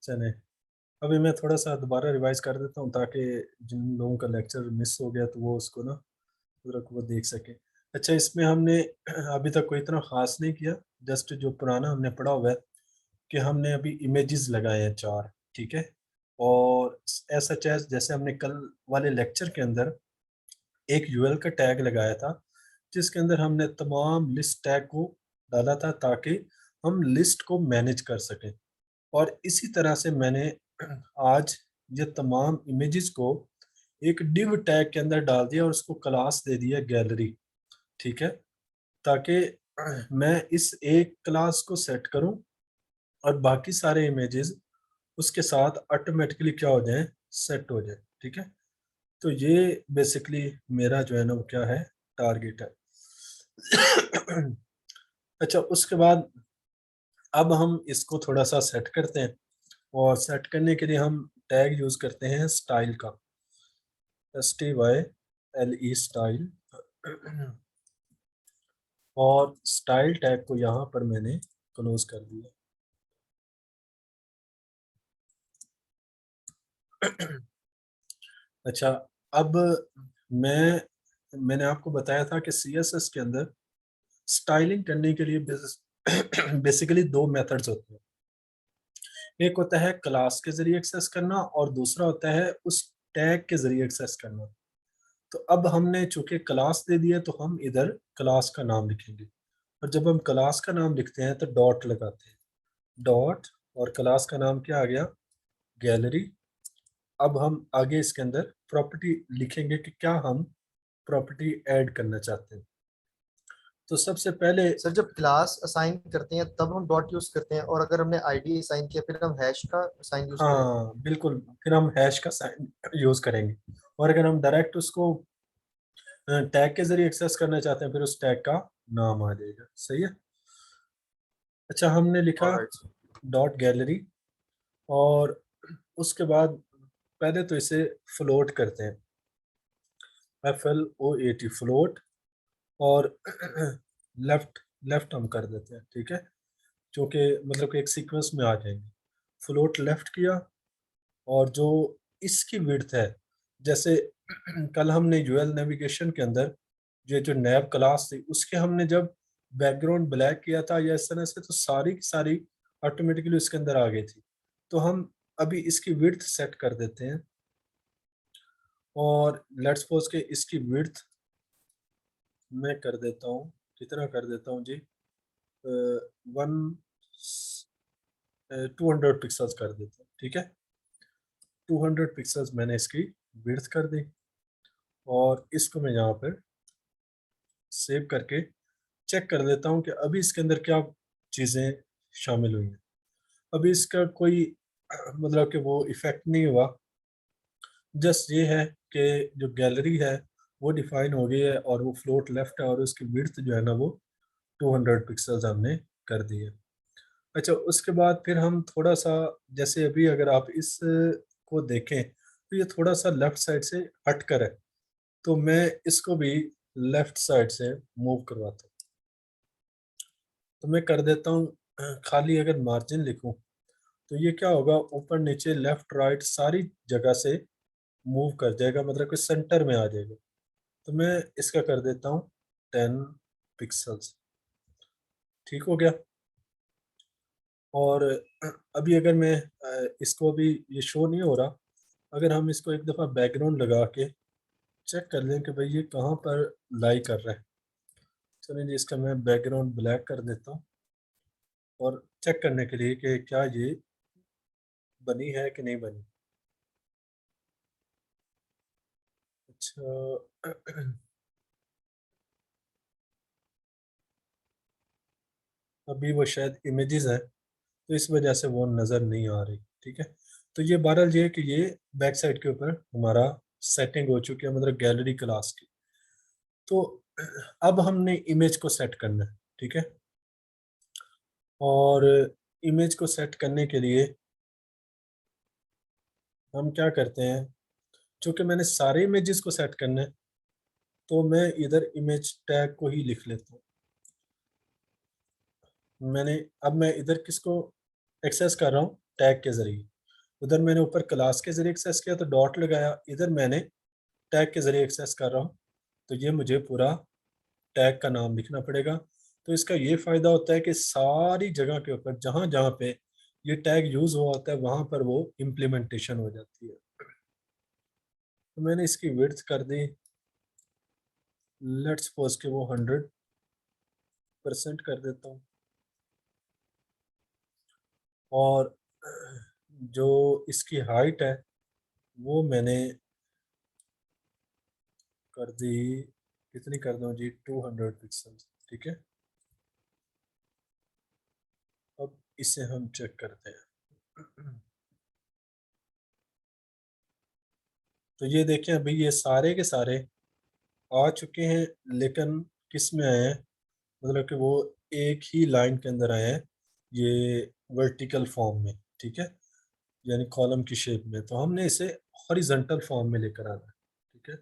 चले, अभी मैं थोड़ा सा दोबारा रिवाइज कर देता हूँ ताकि जिन लोगों का लेक्चर मिस हो गया तो वो उसको ना वो देख सके। अच्छा, इसमें हमने अभी तक कोई इतना खास नहीं किया, जस्ट जो पुराना हमने पढ़ा हुआ है कि हमने अभी इमेजेस लगाए हैं 4, ठीक है। और ऐसा जैसे हमने कल वाले लेक्चर के अंदर एक यूएल का टैग लगाया था, जिसके अंदर हमने तमाम लिस्ट टैग को डाला था ताकि हम लिस्ट को मैनेज कर सकें। और इसी तरह से मैंने आज ये तमाम इमेजेस को एक डिव टैग के अंदर डाल दिया और उसको क्लास दे दिया गैलरी, ठीक है, ताकि मैं इस एक क्लास को सेट करूं और बाकी सारे इमेजेस उसके साथ ऑटोमेटिकली क्या हो जाए, सेट हो जाए, ठीक है। तो ये बेसिकली मेरा जो है ना वो क्या है, टारगेट है। अच्छा, उसके बाद अब हम इसको थोड़ा सा सेट करते हैं, और सेट करने के लिए हम टैग यूज करते हैं स्टाइल का, STYLE स्टाइल। और स्टाइल टैग को यहाँ पर मैंने क्लोज कर दिया। अच्छा, अब मैंने आपको बताया था कि CSS के अंदर स्टाइलिंग करने के लिए बेसिकली दो मेथड्स होते हैं। एक होता है क्लास के जरिए एक्सेस करना और दूसरा होता है उस टैग के जरिए एक्सेस करना। तो अब हमने चूंकि क्लास दे दिया तो हम इधर क्लास का नाम लिखेंगे, और जब हम क्लास का नाम लिखते हैं तो डॉट लगाते हैं, डॉट, और क्लास का नाम क्या आ गया, गैलरी। अब हम आगे इसके अंदर प्रॉपर्टी लिखेंगे कि क्या हम प्रॉपर्टी ऐड करना चाहते हैं। तो सबसे पहले, सर जब क्लास असाइन करते हैं तब हम डॉट यूज करते हैं, और अगर हमने आईडी असाइन किया फिर हम हैश का साइन यूज करें। हाँ बिल्कुल, फिर हम हैश का साइन यूज करेंगे। और अगर हम डायरेक्ट उसको टैग के जरिए एक्सेस करना चाहते हैं फिर उस टैग का नाम आ जाएगा, सही है। अच्छा, हमने लिखा ऑलराइट सर। डॉट गैलरी, और उसके बाद पहले तो इसे फ्लोट करते हैं, FLOAT फ्लोट। और लेफ्ट लेफ्ट हम कर देते हैं, ठीक है, क्योंकि मतलब कि एक सीक्वेंस में आ जाएंगे। फ्लोट लेफ्ट किया, और जो इसकी विड्थ है, जैसे कल हमने यूएल नेविगेशन के अंदर ये जो नैब क्लास थी उसके हमने जब बैकग्राउंड ब्लैक किया था या इस तरह से, तो सारी की सारी ऑटोमेटिकली उसके अंदर आ गई थी। तो हम अभी इसकी विड्थ सेट कर देते हैं, और लेट्स सपोज के इसकी विड्थ मैं कर देता हूँ, कितना कर देता हूँ जी, 200 पिक्सल्स कर देते हैं, ठीक है। 200 पिक्सल्स मैंने इसकी विड्थ कर दी, और इसको मैं यहाँ पर सेव करके चेक कर देता हूँ कि अभी इसके अंदर क्या चीज़ें शामिल हुई हैं। अभी इसका कोई मतलब कि वो इफेक्ट नहीं हुआ, जस्ट ये है कि जो गैलरी है वो डिफाइन हो गई है और वो फ्लोट लेफ्ट है, और उसकी विड्थ जो है ना वो 200 पिक्सल्स हमने कर दी है। अच्छा, उसके बाद फिर हम थोड़ा सा, जैसे अभी अगर आप इस को देखें तो ये थोड़ा सा लेफ्ट साइड से हट कर है, तो मैं इसको भी लेफ्ट साइड से मूव करवाता हूँ। तो मैं कर देता हूँ खाली अगर मार्जिन लिखूं तो ये क्या होगा, ऊपर नीचे लेफ्ट राइट सारी जगह से मूव कर जाएगा, मतलब कि सेंटर में आ जाएगा। तो मैं इसका कर देता हूँ 10 पिक्सल्स, ठीक हो गया। और अभी अगर मैं इसको अभी ये शो नहीं हो रहा, अगर हम इसको एक दफ़ा बैकग्राउंड लगा के चेक कर लें कि भाई ये कहाँ पर लाई कर रहा है। चलिए जी, इसका मैं बैकग्राउंड ब्लैक कर देता हूँ, और चेक करने के लिए कि क्या ये बनी है कि नहीं बनी। अच्छा, अभी वो शायद इमेजेस है तो इस वजह से वो नज़र नहीं आ रही, ठीक है। तो ये बहरहाल ये है कि ये बैक साइड के ऊपर हमारा सेटिंग हो चुकी है, मतलब गैलरी क्लास की। तो अब हमने इमेज को सेट करना है, ठीक है। और इमेज को सेट करने के लिए हम क्या करते हैं, चूँकि मैंने सारे इमेजेस को सेट करना है तो मैं इधर इमेज टैग को ही लिख लेता हूँ। मैंने अब मैं इधर किसको एक्सेस कर रहा हूँ, टैग के ज़रिए। उधर मैंने ऊपर क्लास के ज़रिए एक्सेस किया तो डॉट लगाया, इधर मैंने टैग के ज़रिए एक्सेस कर रहा हूँ, तो ये मुझे पूरा टैग का नाम लिखना पड़ेगा। तो इसका ये फ़ायदा होता है कि सारी जगह के ऊपर जहाँ-जहाँ पे ये टैग यूज़ हुआ होता है, वहाँ पर वो इम्प्लीमेंटेशन हो जाती है। तो मैंने इसकी विड्थ कर दी, लेट्स सपोज़ कि वो 100% कर देता हूँ। और जो इसकी हाइट है, वो मैंने कर दी, कितनी कर दूँ जी, 200 पिक्सेल्स, ठीक है। अब इसे हम चेक करते हैं। तो ये देखें अभी ये सारे के सारे आ चुके हैं, लेकिन किस में आए हैं, मतलब कि वो एक ही लाइन के अंदर आए हैं, ये वर्टिकल फॉर्म में, ठीक है, यानी कॉलम की शेप में। तो हमने इसे हॉरिजॉन्टल फॉर्म में लेकर आना है, ठीक है।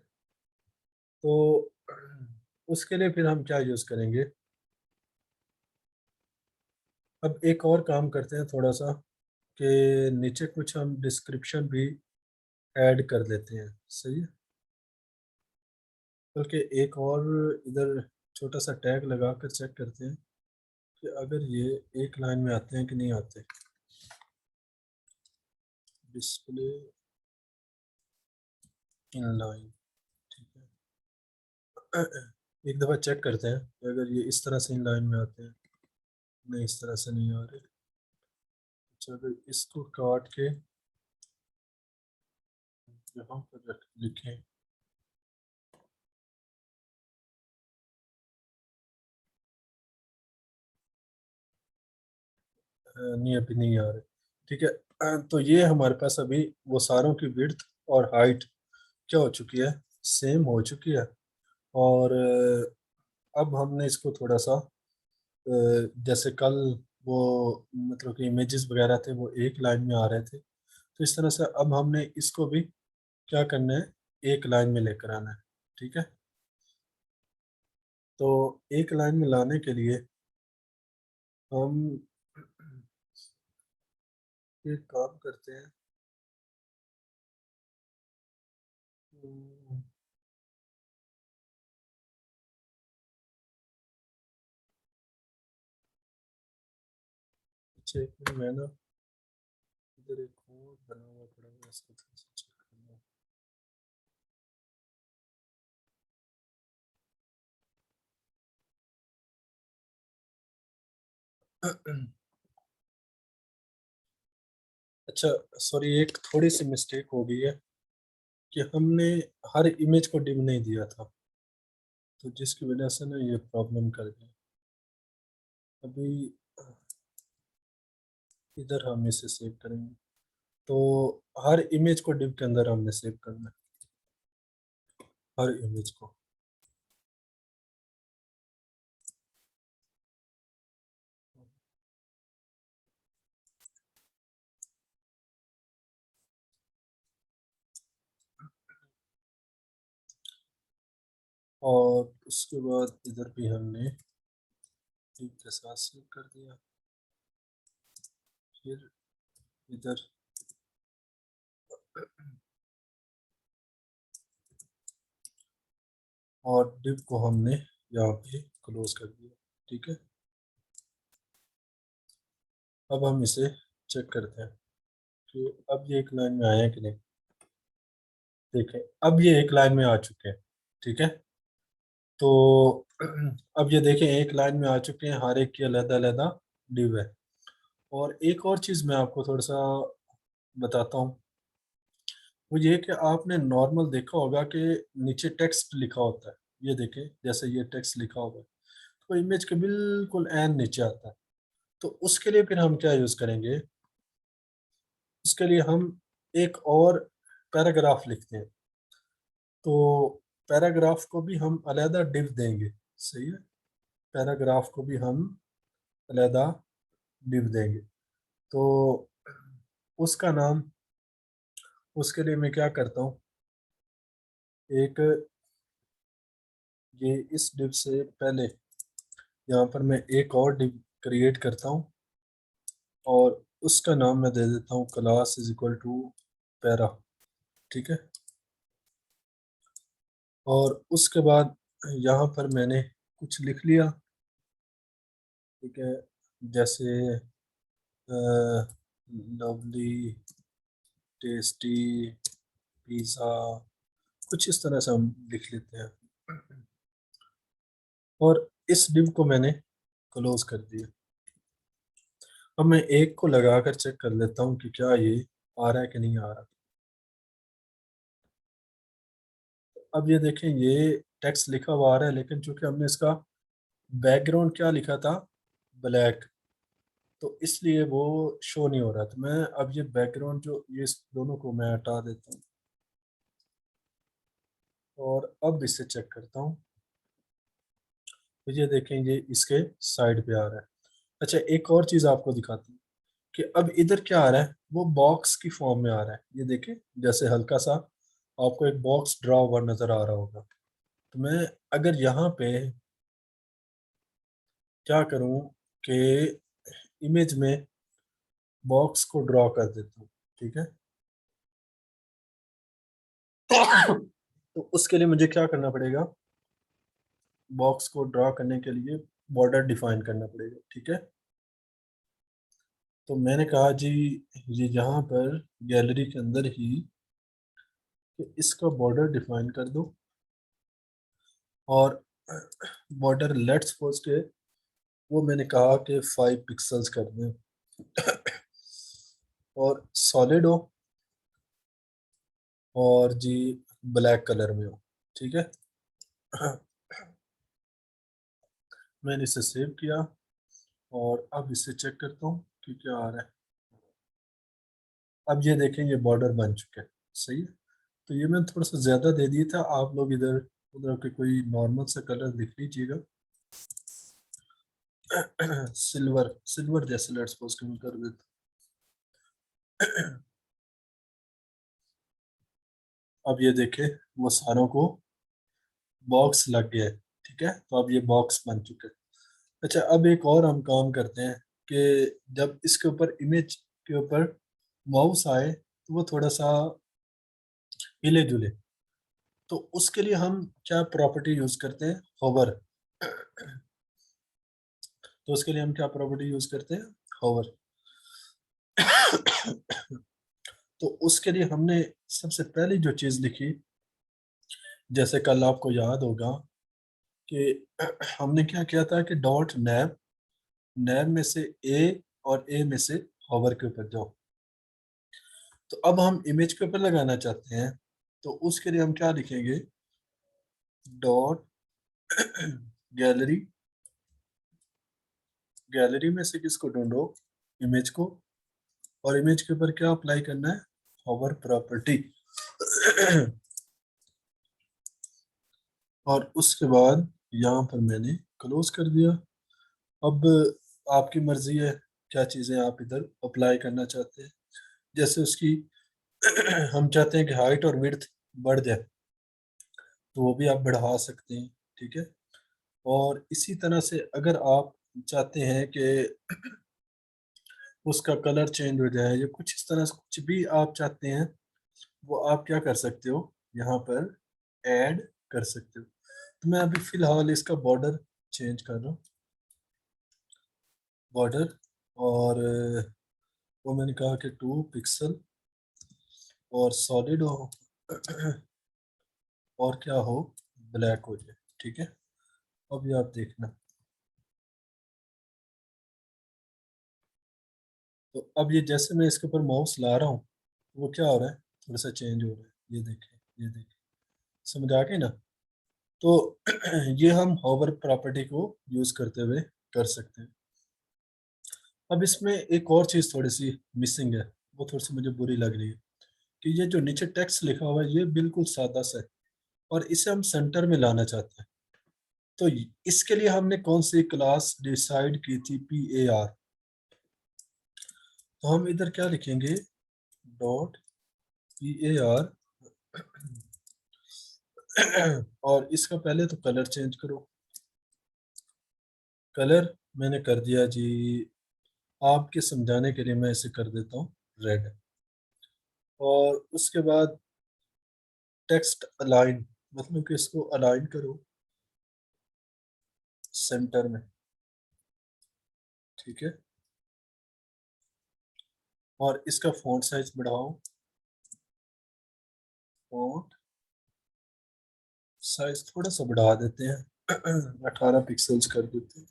तो उसके लिए फिर हम क्या यूज़ करेंगे, अब एक और काम करते हैं थोड़ा सा, कि नीचे कुछ हम डिस्क्रिप्शन भी ऐड कर देते हैं, सही है। बल्कि एक और इधर छोटा सा टैग लगा कर चेक करते हैं कि अगर ये एक लाइन में आते हैं कि नहीं आते। डिस्प्ले इन लाइन, ठीक है। एक दफ़ा चेक करते हैं कि अगर ये इस तरह से इन लाइन में आते हैं। नहीं, इस तरह से नहीं आ रहे। अच्छा, अगर इसको काट के यहाँ पर रख लिखें, नहीं अभी नहीं आ रहे, ठीक है। तो ये हमारे पास अभी वो सारों की विड्थ और हाइट क्या हो चुकी है, सेम हो चुकी है। और अब हमने इसको थोड़ा सा जैसे कल वो मतलब कि इमेजेस वगैरह थे वो एक लाइन में आ रहे थे, तो इस तरह से अब हमने इसको भी क्या करना है, एक लाइन में लेकर आना है, ठीक है। तो एक लाइन में लाने के लिए हम एक काम करते हैं, हम्म, अच्छा एक मिनट, मैं ना इधर एक और बना हुआ पड़ा है, इसको थोड़ा सा चेक करना है। अच्छा, सॉरी, एक थोड़ी सी मिस्टेक हो गई है कि हमने हर इमेज को डिम नहीं दिया था, तो जिसकी वजह से ना ये प्रॉब्लम कर गई। अभी इधर हम इसे सेव करेंगे, तो हर इमेज को डिव के अंदर हमने सेव करना है, हर इमेज को। और उसके बाद इधर भी हमने डिव के साथ सेव कर दिया। फिर इधर और डिव को हमने यहाँ पे क्लोज कर दिया, ठीक है। अब हम इसे चेक करते हैं कि अब ये एक लाइन में आया है कि नहीं। देखें, अब ये एक लाइन में आ चुके हैं, ठीक है। तो अब ये देखें एक लाइन में आ चुके हैं, हर एक की अलग अलग डिव है। और एक और चीज़ मैं आपको थोड़ा सा बताता हूँ, वो ये कि आपने नॉर्मल देखा होगा कि नीचे टेक्स्ट लिखा होता है, ये देखें जैसे ये टेक्स्ट लिखा होगा, तो इमेज के बिल्कुल एन नीचे आता है। तो उसके लिए फिर हम क्या यूज़ करेंगे, उसके लिए हम एक और पैराग्राफ लिखते हैं। तो पैराग्राफ को भी हम अलहदा डिव देंगे, सही है। पैराग्राफ को भी हम अलहदा डिव देंगे। तो उसका नाम, उसके लिए मैं क्या करता हूँ, एक ये इस डिव से पहले यहाँ पर मैं एक और डिव क्रिएट करता हूँ, और उसका नाम मैं दे देता हूँ class is equal to para, ठीक है। और उसके बाद यहाँ पर मैंने कुछ लिख लिया, ठीक है, जैसे लवली टेस्टी पिज़्ज़ा, कुछ इस तरह से हम लिख लेते हैं। और इस डिव को मैंने क्लोज कर दिया। अब मैं एक को लगा कर चेक कर लेता हूँ कि क्या ये आ रहा है कि नहीं आ रहा। अब ये देखें, ये टेक्स्ट लिखा हुआ आ रहा है, लेकिन चूंकि हमने इसका बैकग्राउंड क्या लिखा था, ब्लैक, तो इसलिए वो शो नहीं हो रहा। तो मैं अब ये बैकग्राउंड जो ये इस दोनों को मैं हटा देता हूँ और अब इससे चेक करता हूँ। तो ये देखें, ये इसके साइड पे आ रहा है। अच्छा, एक और चीज़ आपको दिखाता हूँ कि अब इधर क्या आ रहा है, वो बॉक्स की फॉर्म में आ रहा है। ये देखें, जैसे हल्का सा आपको एक बॉक्स ड्रा हुआ नजर आ रहा होगा। तो मैं अगर यहाँ पे क्या करूँ कि इमेज में बॉक्स को ड्रॉ कर देता हूँ, ठीक है। तो उसके लिए मुझे क्या करना पड़ेगा, बॉक्स को ड्रॉ करने के लिए बॉर्डर डिफाइन करना पड़ेगा, ठीक है। तो मैंने कहा जी, ये यहाँ पर गैलरी के अंदर ही कि इसका बॉर्डर डिफाइन कर दो। और बॉर्डर लेट्स सपोज के वो मैंने कहा कि 5 पिक्सल्स कर दें और सॉलिड हो और जी ब्लैक कलर में हो, ठीक है। मैंने इसे सेव किया और अब इसे चेक करता हूँ कि क्या आ रहा है। अब ये देखें, ये बॉर्डर बन चुके हैं, सही है। तो ये मैंने थोड़ा सा ज़्यादा दे दिया था, आप लोग इधर उधर के कोई नॉर्मल सा कलर लिख लीजिएगा। सिल्वर सिल्वर जैसे लेट्स सपोज के मैं कर देता हूँ। अब ये देखें, वो सारों को बॉक्स लग गया है, ठीक है। तो अब ये बॉक्स बन चुके हैं। अच्छा, अब एक और हम काम करते हैं कि जब इसके ऊपर इमेज के ऊपर माउस आए तो वो थोड़ा सा हिले जुले। तो उसके लिए हम क्या प्रॉपर्टी यूज करते हैं, होवर। तो उसके लिए हम क्या प्रॉपर्टी यूज करते हैं, होवर। तो उसके लिए हमने सबसे पहली जो चीज लिखी, जैसे कल आपको याद होगा कि हमने क्या किया था कि डॉट नैब, नैब में से ए और ए में से होवर के ऊपर जाओ। तो अब हम इमेज के ऊपर लगाना चाहते हैं, तो उसके लिए हम क्या लिखेंगे, डॉट गैलरी, गैलरी में से किसको ढूंढो, इमेज को। और इमेज के ऊपर क्या अप्लाई करना है, होवर प्रॉपर्टी। और उसके बाद यहाँ पर मैंने क्लोज कर दिया। अब आपकी मर्जी है क्या चीज़ें आप इधर अप्लाई करना चाहते हैं। जैसे उसकी हम चाहते हैं कि हाइट और विड्थ बढ़ जाए, तो वो भी आप बढ़ा सकते हैं, ठीक है। और इसी तरह से अगर आप चाहते हैं कि उसका कलर चेंज हो जाए या कुछ इस तरह से कुछ भी आप चाहते हैं, वो आप क्या कर सकते हो, यहाँ पर ऐड कर सकते हो। तो मैं अभी फिलहाल इसका बॉर्डर चेंज कर रहा हूँ, बॉर्डर। और वो मैंने कहा कि 2 पिक्सल और सॉलिड हो और क्या हो, ब्लैक हो जाए, ठीक है। अब ये आप देखना। तो अब ये जैसे मैं इसके ऊपर माउस ला रहा हूँ, वो क्या हो रहा है, थोड़ा सा चेंज हो रहा है। ये देखें, ये देखें, समझ आ गई ना। तो ये हम होवर प्रॉपर्टी को यूज करते हुए कर सकते हैं। अब इसमें एक और चीज़ थोड़ी सी मिसिंग है, वो थोड़ी सी मुझे बुरी लग रही है कि ये जो नीचे टेक्स्ट लिखा हुआ है ये बिल्कुल सादा सा है और इसे हम सेंटर में लाना चाहते हैं। तो इसके लिए हमने कौन सी क्लास डिसाइड की थी, PAR। तो हम इधर क्या लिखेंगे, डॉट PAR। और इसका पहले तो कलर चेंज करो। कलर मैंने कर दिया जी आपके समझाने के लिए मैं इसे कर देता हूँ रेड। और उसके बाद टेक्स्ट अलाइन, मतलब कि इसको अलाइन करो सेंटर में, ठीक है। और इसका फॉन्ट साइज बढ़ाओ, फॉन्ट साइज थोड़ा सा बढ़ा देते हैं 18 पिक्सल्स कर देते हैं।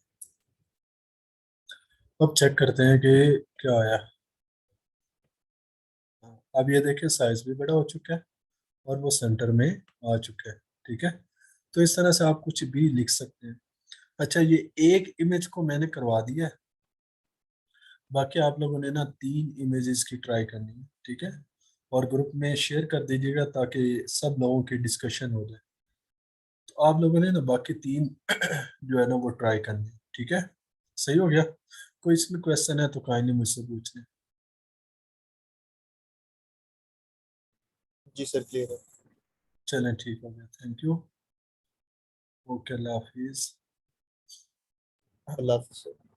अब चेक करते हैं कि क्या आया। अब ये देखिए साइज भी बड़ा हो चुका है और वो सेंटर में आ चुका है, ठीक है। तो इस तरह से आप कुछ भी लिख सकते हैं। अच्छा, ये एक इमेज को मैंने करवा दिया है, बाकी आप लोगों ने ना 3 इमेजेस की ट्राई करनी है, ठीक है। और ग्रुप में शेयर कर दीजिएगा ताकि सब लोगों की डिस्कशन हो जाए। तो आप लोगों ने ना बाकी 3 जो है ना वो ट्राई करनी है, ठीक है। सही हो गया? कोई इसमें क्वेश्चन है तो काइंडली मुझसे पूछ लें। जी सर, क्लियर है। चलें, ठीक हो गया, थैंक यू। ओके, अल्लाह हाफिज़। अल्लाह हाफिज़ सर।